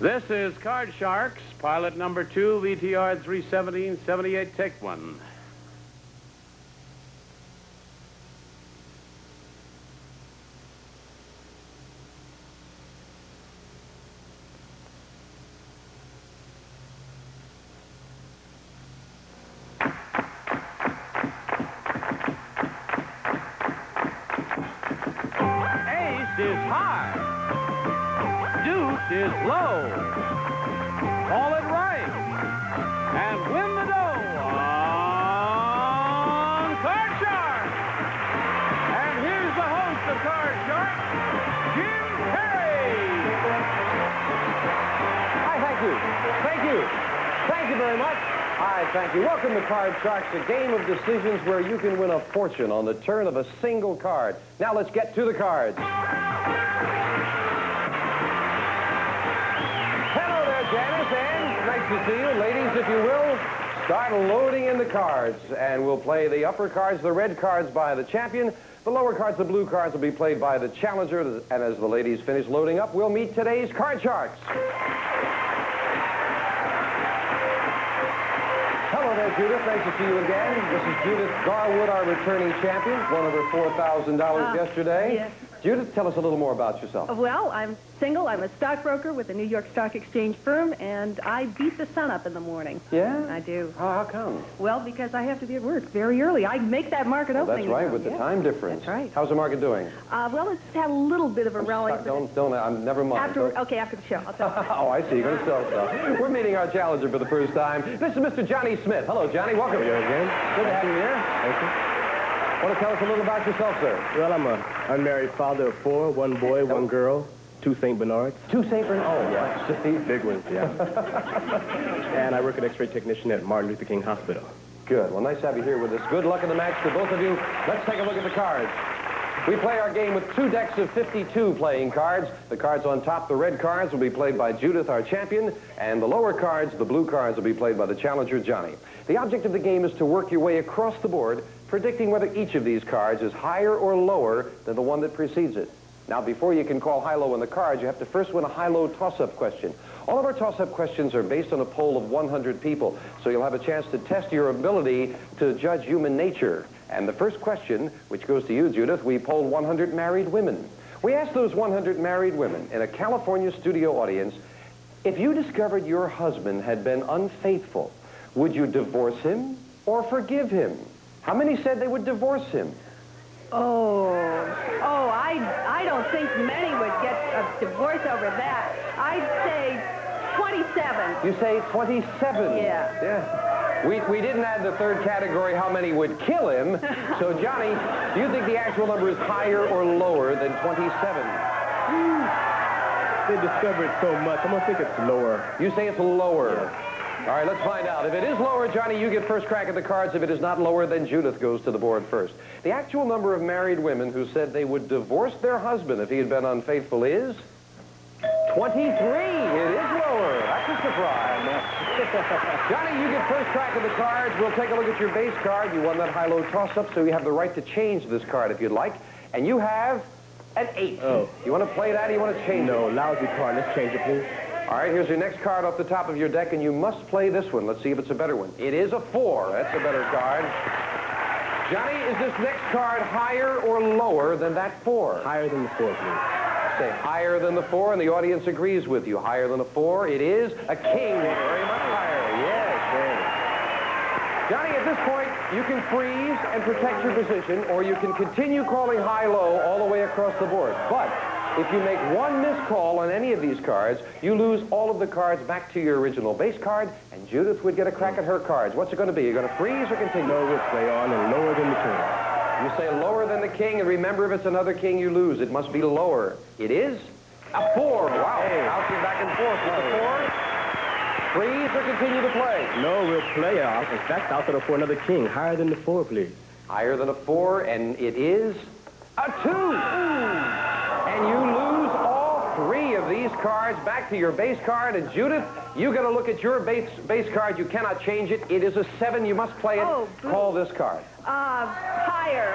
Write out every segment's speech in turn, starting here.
This is Card Sharks, pilot number 2, VTR 317-78, take 1. Ace is high. Deuce is low. Call it right. And win the dough on Card Shark. And here's the host of Card Shark, Jim Perry. Hi, thank you. Thank you. Thank you very much. Hi, thank you. Welcome to Card Sharks, a game of decisions where you can win a fortune on the turn of a single card. Now let's get to the cards. Hello there, Janice, and nice to see you. Ladies, if you will, start loading in the cards. And we'll play the upper cards, the red cards, by the champion. The lower cards, the blue cards, will be played by the challenger. And as the ladies finish loading up, we'll meet today's Card Sharks. Hello there, Judith. Nice to see you again. This is Judith Garwood, our returning champion. Won over $4,000 yesterday. Yes. Judith, tell us a little more about yourself. Well, I'm single. I'm a stockbroker with a New York Stock Exchange firm, and I beat the sun up in the morning. Yeah? I do. How come? Well, because I have to be at work very early. I make that market opening. That's right, now. with the time difference. That's right. How's the market doing? Well, it's had a little bit of a rally. Never mind. Okay, after the show. I'll tell you. Oh, I see. You're going to sell stuff. We're meeting our challenger for the first time. This is Mr. Johnny Smith. Hello, Johnny. Welcome. Hello again. Good to have you here. Thank you. Want to tell us a little about yourself, sir? Well, I'm an unmarried father of 4, 1 boy, 1 girl, 2 St. Bernards. 2 St. Bernards? Oh, yeah. Big ones, yeah. And I work an X-ray technician at Martin Luther King Hospital. Good. Well, nice to have you here with us. Good luck in the match to both of you. Let's take a look at the cards. We play our game with 2 decks of 52 playing cards. The cards on top, the red cards, will be played by Judith, our champion, and the lower cards, the blue cards, will be played by the challenger, Johnny. The object of the game is to work your way across the board, predicting whether each of these cards is higher or lower than the one that precedes it. Now, before you can call high-low on the cards, you have to first win a high-low toss-up question. All of our toss-up questions are based on a poll of 100 people, so you'll have a chance to test your ability to judge human nature. And the first question, which goes to you, Judith, we polled 100 married women. We asked those 100 married women in a California studio audience, if you discovered your husband had been unfaithful, would you divorce him or forgive him? How many said they would divorce him? I don't think many would get a divorce over that. I'd say 27. You say 27? Yeah. Yeah. We didn't add the third category, how many would kill him. So, Johnny, do you think the actual number is higher or lower than 27? They discovered so much. I'm going to think it's lower. You say it's lower. Yes. All right, let's find out. If it is lower, Johnny, you get first crack at the cards. If it is not lower, then Judith goes to the board first. The actual number of married women who said they would divorce their husband if he had been unfaithful is 23. It is lower. That's a surprise. Johnny, you get first crack at the cards. We'll take a look at your base card. You won that high-low toss-up, so you have the right to change this card if you'd like. And you have an 8. Oh. You want to play that or you want to change it? No, lousy card. Let's change it, please. All right, here's your next card off the top of your deck, and you must play this one. Let's see if it's a better one. It is a 4. That's a better card. Johnny, is this next card higher or lower than that 4? Higher than the 4, please. Say higher than the 4, and the audience agrees with you. Higher than a 4, it is a king. Very much higher. Yes, very. Johnny, at this point, you can freeze and protect your position, or you can continue calling high-low all the way across the board. But if you make one missed call on any of these cards, you lose all of the cards back to your original base card, and Judith would get a crack at her cards. What's it going to be? You're going to freeze or continue? No, we'll play on and lower than the king. You say lower than the king, and remember, if it's another king, you lose. It must be lower. It is a 4. Wow. Hey. Bouncing back and forth with the 4. Freeze or continue to play? No, we'll play out. In fact, I'll settle for another king. Higher than the 4, please. Higher than a 4, and it is a 2. And you lose all 3 of these cards back to your base card. And Judith, you got to look at your base card. You cannot change it. It is a 7. You must play it. Oh, call this card. Higher.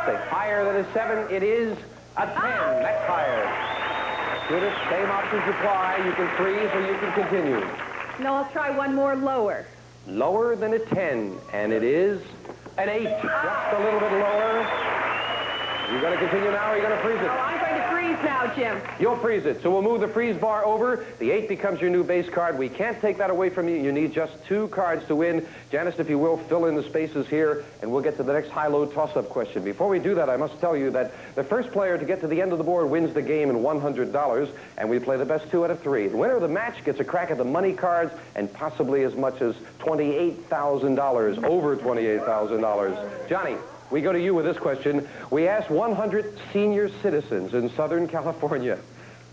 Say higher than a 7. It is a 10. That's higher. Judith, same options apply. You can freeze or you can continue. No, I'll try one more lower. Lower than a 10, and it is an 8. Just a little bit lower. You going to continue now, or are you going to freeze it? Oh, I'm going to freeze now, Jim. You'll freeze it. So we'll move the freeze bar over. The 8 becomes your new base card. We can't take that away from you. You need just 2 cards to win. Janice, if you will, fill in the spaces here, and we'll get to the next high-low toss-up question. Before we do that, I must tell you that the first player to get to the end of the board wins the game in $100, and we play the best 2 out of 3. The winner of the match gets a crack at the money cards and possibly as much as $28,000, over $28,000. Johnny, we go to you with this question. We asked 100 senior citizens in Southern California,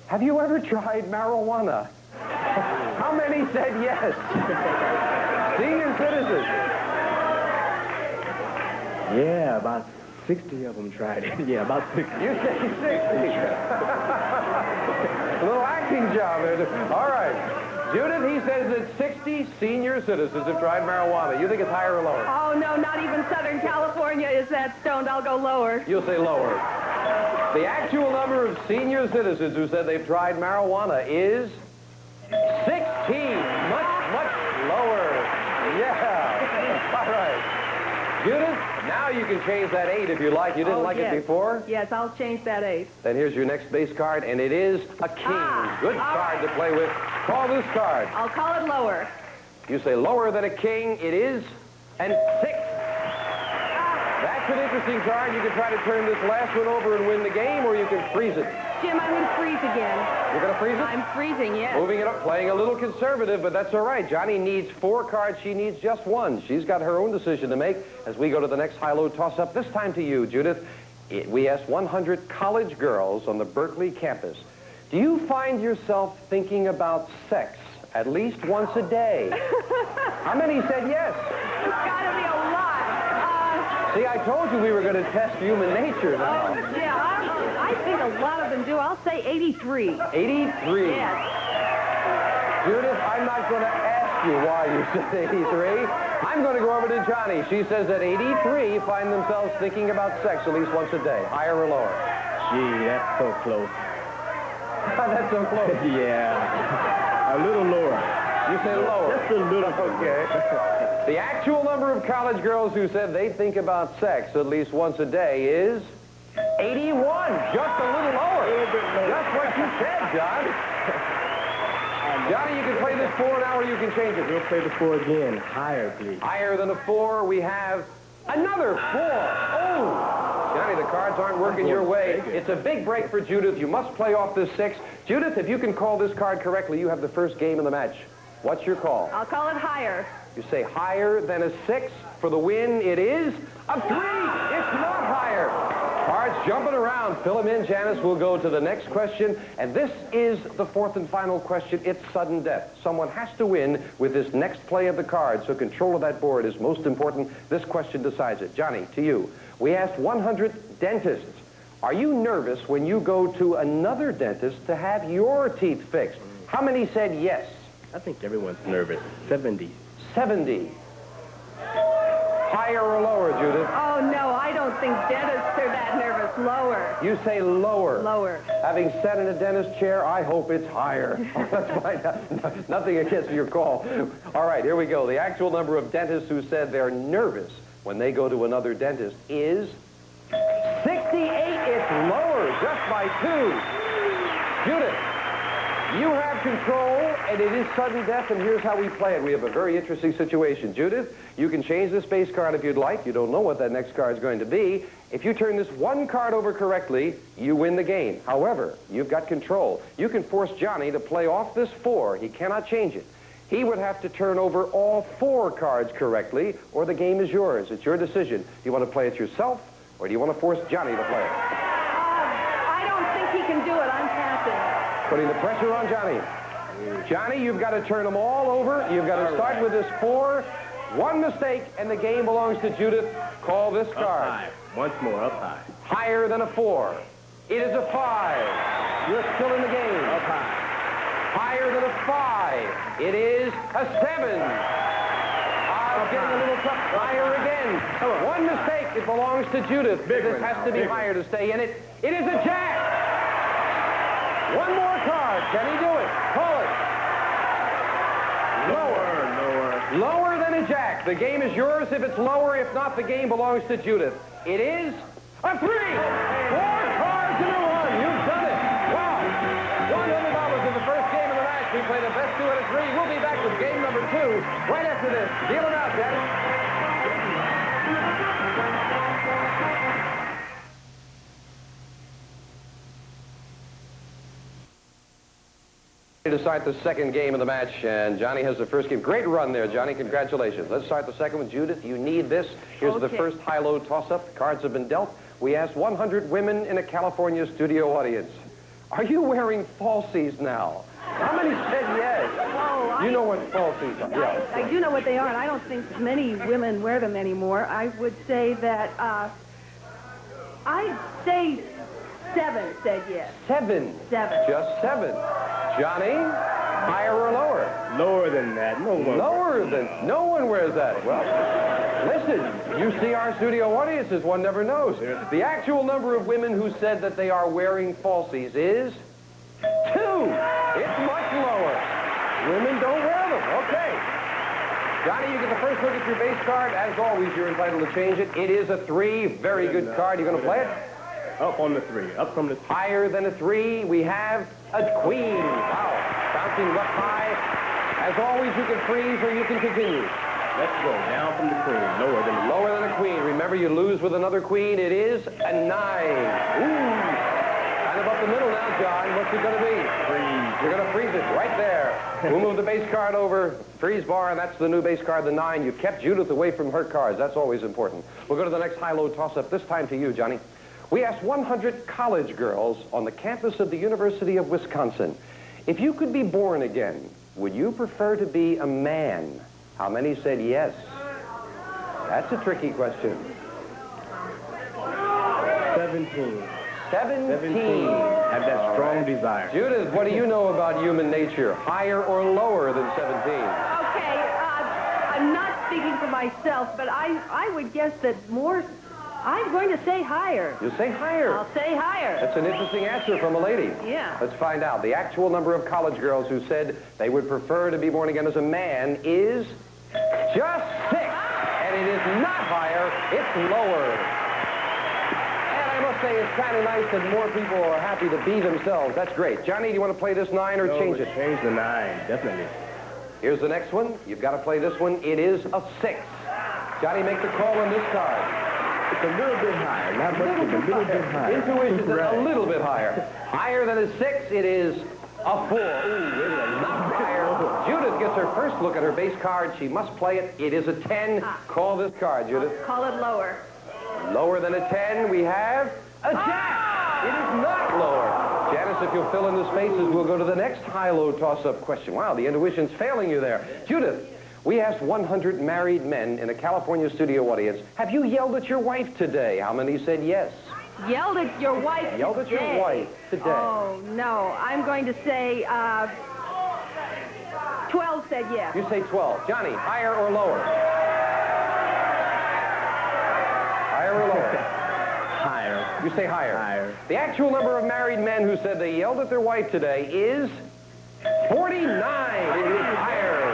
have you ever tried marijuana? How many said yes? Senior citizens. Yeah, about 60 of them tried it. Yeah, about 60. You say 60. A little acting job there. All right. Judith, he says that 60 senior citizens have tried marijuana. You think it's higher or lower? Oh, no, not even Southern California is that stoned. I'll go lower. You'll say lower. The actual number of senior citizens who said they've tried marijuana is 16. Much lower. Yeah. All right. Judith, now you can change that 8 if you like. You didn't like yes. it before? Yes, I'll change that 8. Then here's your next base card, and it is a king. Good card to play with. Call this card. I'll call it lower. You say lower than a king. It is an 6. That's an interesting card. You can try to turn this last one over and win the game, or you can freeze it. Jim, I'm going to freeze again. You're going to freeze it? I'm freezing, yes. Moving it up, playing a little conservative, but that's all right. Johnny needs 4 cards. She needs just 1. She's got her own decision to make as we go to the next high-low toss-up. This time to you, Judith. We asked 100 college girls on the Berkeley campus, do you find yourself thinking about sex at least once a day? How many said yes? It's got to be a lot. See, I told you we were going to test human nature now. Yeah, I think a lot of them do. I'll say 83. 83. Yes. Judith, I'm not going to ask you why you said 83. I'm going to go over to Johnny. She says that 83 find themselves thinking about sex at least once a day. Higher or lower? Gee, that's so close. That's so close. Yeah. A little lower. You say lower. Just a little. Okay. The actual number of college girls who said they think about sex at least once a day is 81. Just a little lower. Just what you said, John. Johnny, you can play this 4 now, or you can change it. We'll play the 4 again. Higher, please. Higher than a 4, we have another 4. Oh! Johnny, the cards aren't working your way. It's a big break for Judith. You must play off this 6. Judith, if you can call this card correctly, you have the first game of the match. What's your call? I'll call it higher. You say higher than a 6. For the win, it is a 3. It's not higher. Cards jumping around. Fill them in, Janice. We'll go to the next question. And this is the 4th and final question. It's sudden death. Someone has to win with this next play of the cards, so control of that board is most important. This question decides it. Johnny, to you. We asked 100 dentists, are you nervous when you go to another dentist to have your teeth fixed? How many said yes? I think everyone's nervous. 70. 70. Higher or lower, Judith? Oh, no, I don't think dentists are that nervous. Lower. You say lower. Lower. Having sat in a dentist chair, I hope it's higher. Let's find out. Nothing against your call. All right, here we go. The actual number of dentists who said they're nervous when they go to another dentist is 68. It's lower, just by 2. Judith, you have control, and it is sudden death, and here's how we play it. We have a very interesting situation. Judith, you can change this base card if you'd like. You don't know what that next card is going to be. If you turn this 1 card over correctly, you win the game. However, you've got control. You can force Johnny to play off this 4. He cannot change it. He would have to turn over all 4 cards correctly, or the game is yours. It's your decision. Do you want to play it yourself, or do you want to force Johnny to play it? I don't think he can do it. I'm passing. Putting the pressure on Johnny. Johnny, you've got to turn them all over. You've got to start with this 4. 1 mistake, and the game belongs to Judith. Call this card. Up high. Once more, up high. Higher than a 4. It is a 5. You're still in the game. Up high. Higher than a 5. It is a 7. Getting a little tough. Higher again. 1 mistake. It belongs to Judith. This has to be higher to stay in it. It is a jack. One more card. Can he do it? Call it. Lower. Lower than a jack. The game is yours if it's lower. If not, the game belongs to Judith. It is a 3. 4 cards in a one. You've done it. Wow. $100 in the first game of the match. We play the best 2 out of 3. We'll be back with game number 2 right after this. Deal them out, Daddy. To start the second game of the match, and Johnny has the first game. Great run there, Johnny. Congratulations. Let's start the second one. Judith, you need this. Here's the first high-low toss-up. Cards have been dealt. We asked 100 women in a California studio audience, are you wearing falsies now? How many said yes? Oh, you know what falsies are? Yeah. I do know what they are, and I don't think many women wear them anymore. I would say that, I'd say 7 said yes. 7? 7. Just 7. Johnny, higher or lower? Lower than that. No one. Lower than... No one wears that. Well, listen, you see our studio audiences, one never knows. The actual number of women who said that they are wearing falsies is 2. It's much lower. Women don't wear them. Okay. Johnny, you get the first look at your base card. As always, you're entitled to change it. It is a 3. Very good card. You going to play it? Up on the 3. Up from the 3. Higher than a 3, we have a queen. Wow. Bouncing up high. As always, you can freeze or you can continue. Let's go. Down from the queen. Lower than a queen. Remember, you lose with another queen. It is a 9. Ooh. Kind of up the middle now, John. What's it going to be? Freeze. You're going to freeze it right there. We'll move the base card over. Freeze bar, and that's the new base card, the 9. You've kept Judith away from her cards. That's always important. We'll go to the next high-low toss-up, this time to you, Johnny. We asked 100 college girls on the campus of the University of Wisconsin, if you could be born again, would you prefer to be a man? How many said yes? That's a tricky question. 17. 17. Have that strong desire. Judith, what do you know about human nature? Higher or lower than 17? Okay, I'm not speaking for myself, but I would guess that more... I'm going to say higher. You say higher. I'll say higher. That's an interesting answer from a lady. Yeah. Let's find out. The actual number of college girls who said they would prefer to be born again as a man is just 6. And it is not higher, it's lower. And I must say, it's kind of nice that more people are happy to be themselves. That's great. Johnny, do you want to play this 9 or change it? Change the 9, definitely. Here's the next one. You've got to play this one. It is a 6. Johnny, make the call on this card. It's a little bit higher. Not much, but a little bit higher. Intuition is a little bit higher. Higher than a 6, it is a 4. Ooh, it is not higher. Judith gets her first look at her base card. She must play it. It is a 10. Call this card, Judith. Call it lower. Lower than a 10, we have a jack. It is not lower. Janice, if you'll fill in the spaces, we'll go to the next high-low toss-up question. Wow, the intuition's failing you there. Judith. We asked 100 married men in a California studio audience, have you yelled at your wife today? How many said yes? Yelled at your wife Yelled at your wife today. Oh, no. I'm going to say 12 said yes. You say 12. Johnny, higher or lower? Higher or lower? Higher. You say higher. Higher. The actual number of married men who said they yelled at their wife today is 49. It is higher.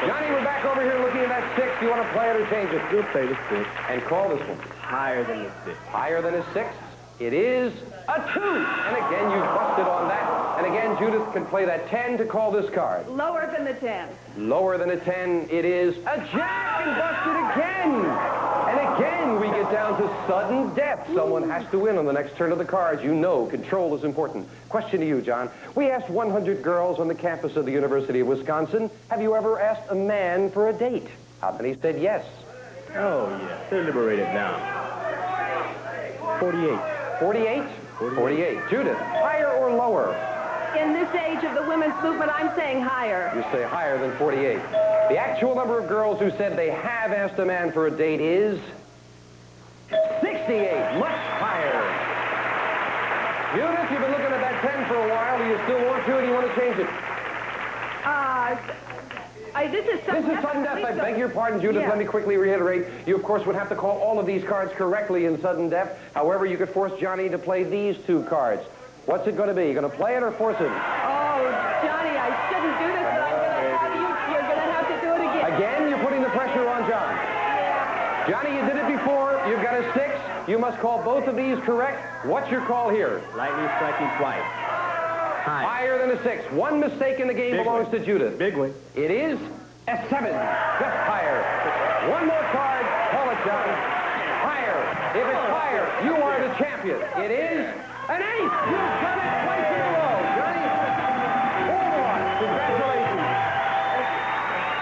Johnny, we're back over here looking at that 6. Do you want to play it or change it? We'll play the 6. And call this one. Higher than the 6. Higher than a 6. It is a 2. And again, you've busted on that. And again, Judith can play that 10 to call this card. Lower than the 10. Lower than a 10. It is a jack and busted again. And again, we get down to sudden death. Someone has to win on the next turn of the cards. You know control is important. Question to you, John. We asked 100 girls on the campus of the University of Wisconsin, have you ever asked a man for a date? How many said yes? Oh, yes. They're liberated now. 48. 48? 48. Judith, higher or lower? In this age of the women's movement, I'm saying higher. You say higher than 48. The actual number of girls who said they have asked a man for a date is 68. Much higher. Judith, you've been looking at that 10 for a while. Do you still want to, or do you want to change it? This is sudden death. I beg your pardon, Judith. Yeah. Let me quickly reiterate. You, of course, would have to call all of these cards correctly in sudden death. However, you could force Johnny to play these 2 cards. What's it going to be? You going to play it or force it? Oh, Johnny, I shouldn't do this, but I'm going to have you. You're going to have to do it again. Again, you're putting the pressure on John. Yeah. Johnny, you did it before. You've got a 6. You must call both of these correct. What's your call here? Lightning striking twice. High. Higher than a 6. One mistake in the game Big belongs one. to Judith. Big one. It is a 7. Just higher. One more card. Call it, John. Higher. If it's higher, you are the champion. It is an 8. You've done it twice in a row. Johnny, 4-1. Congratulations.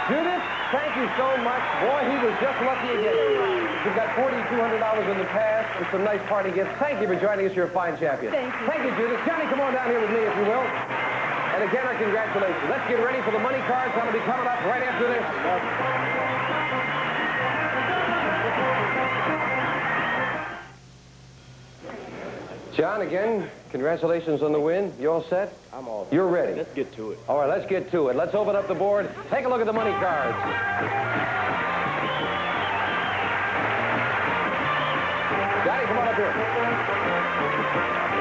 Judith, thank you so much. Boy, he was just lucky again. You've got $4,200 in the past and some nice party gifts. Thank you for joining us. You're a fine champion. Thank you. Thank you, Judith. Johnny, come on down here with me, if you will. And again, our congratulations. Let's get ready for the money cards. That'll be coming up right after this. John, again, congratulations on the win. You all set? I'm all set. You're ready. Let's get to it. All right, let's get to it. Let's open up the board. Take a look at the money cards. Johnny, come on up here.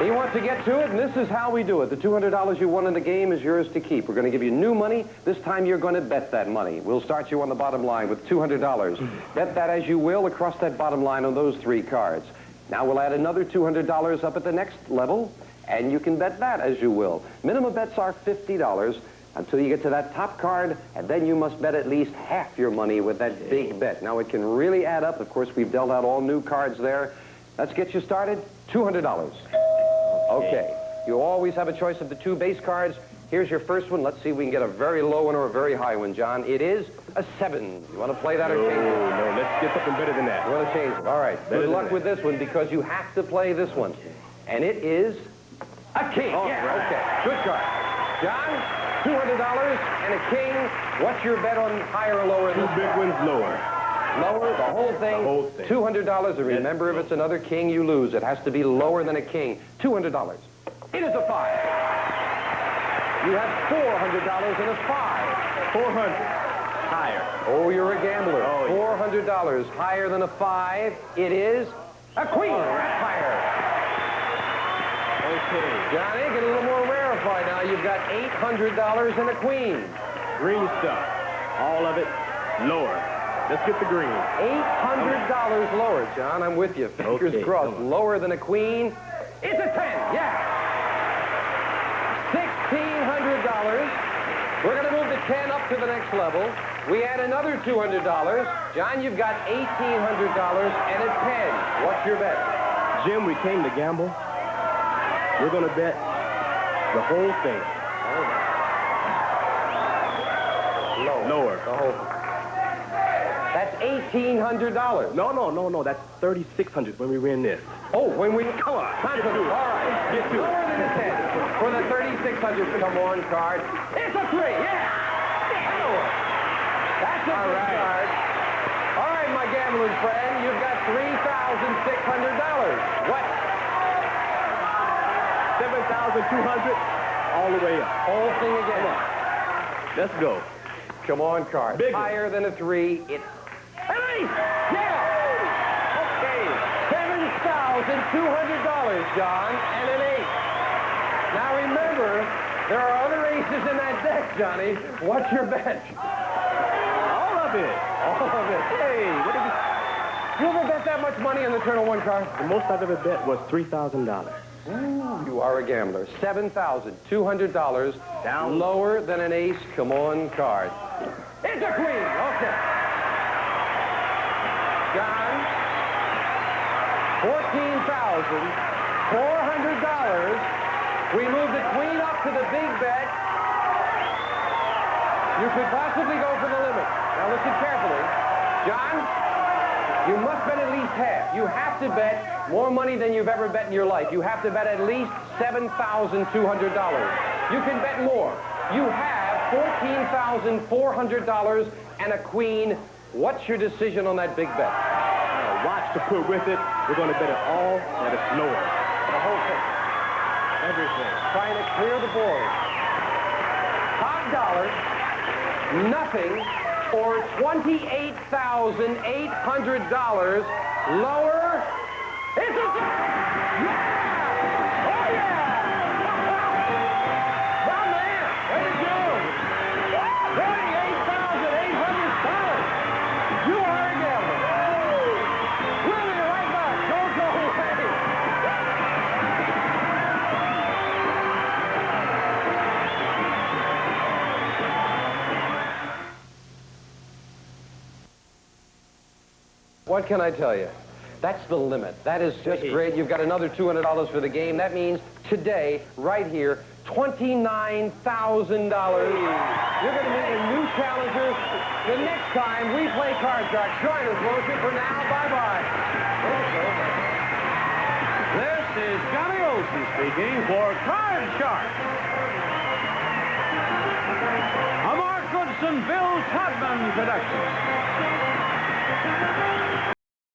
He wants to get to it, and this is how we do it. The $200 you won in the game is yours to keep. We're going to give you new money. This time you're going to bet that money. We'll start you on the bottom line with $200. Bet that as you will across that bottom line on those 3 cards. Now we'll add another $200 up at the next level, and you can bet that as you will. Minimum bets are $50 until you get to that top card, and then you must bet at least half your money with that big bet. Now it can really add up. Of course, we've dealt out all new cards there. Let's get you started. $200. Okay. You always have a choice of the 2 base cards. Here's your first one. Let's see if we can get a very low one or a very high one, John. It is a 7. You want to play that or change it? No, let's get something better than that. You want to change it? All right. Good luck with this one because you have to play this one. And it is a king. Yeah, okay. Good card. John, $200 and a king. What's your bet on higher or lower? 2 big ones lower. Lower, the whole thing? The whole thing. $200. And remember, if it's another king, you lose. It has to be lower than a king. $200. It is a 5. You have $400 and a 5. 400. Higher. Oh, you're a gambler. Oh, yeah. $400 higher than a 5. It is a queen. That's higher. Okay. Johnny, get a little more rarefied now. You've got $800 and a queen. Green stuff. All of it lower. Let's get the green. $800 lower, John. I'm with you. Fingers Okay, crossed. come on. Lower than a queen. It's a 10. Yeah. $1,600. We're going to move the 10 up to the next level. We add another $200. John, you've got $1,800 and a 10. What's your bet? Jim, we came to gamble. We're going to bet the whole thing. Lower. The whole thing. That's $1,800. No. That's $3,600 when we win this. Oh, when we... Come on. Time for... All right. Get to it. Lower than a 10. For the $3,600 come on card. It's a 3. Yeah. Lower. That's a good card. All right, my gambling friend. You've got $3,600. What? 7,200 all the way up. Whole thing again. Let's go. Come on, card. Big one. Higher than a 3. It's an 8. Yeah. Okay. $7,200, John, and an 8. Now remember, there are other aces in that deck, Johnny. What's your bet? All of it. All of it. Hey, what did You ever bet that much money on the turn of 1 card? the most I've ever bet was $3,000. Ooh, you are a gambler. $7,200 Down. lower than an ace. Come on, card. It's a queen. Okay. John, $14,400. We move the queen up to the big bet. You could possibly go for the limit. Now listen carefully. John, you must bet at least half. You have to bet more money than you've ever bet in your life. You have to bet at least $7,200. You can bet more. You have $14,400 and a queen. What's your decision on that big bet? Watch to put with it. We're going to bet it all that it's lower. The whole thing. Everything. Trying to clear the board. Top dollar, nothing, or $28,800 lower. It's a... Yeah! Oh, yeah! What can I tell you? That's the limit. That is just great. You've got another $200 for the game. That means today, right here, $29,000. You're going to meet a new challenger the next time we play Card Shark. Join us, won't you? For now, bye-bye. This is Johnny Olson speaking for Card Shark. A Mark Goodson, Bill Todman production.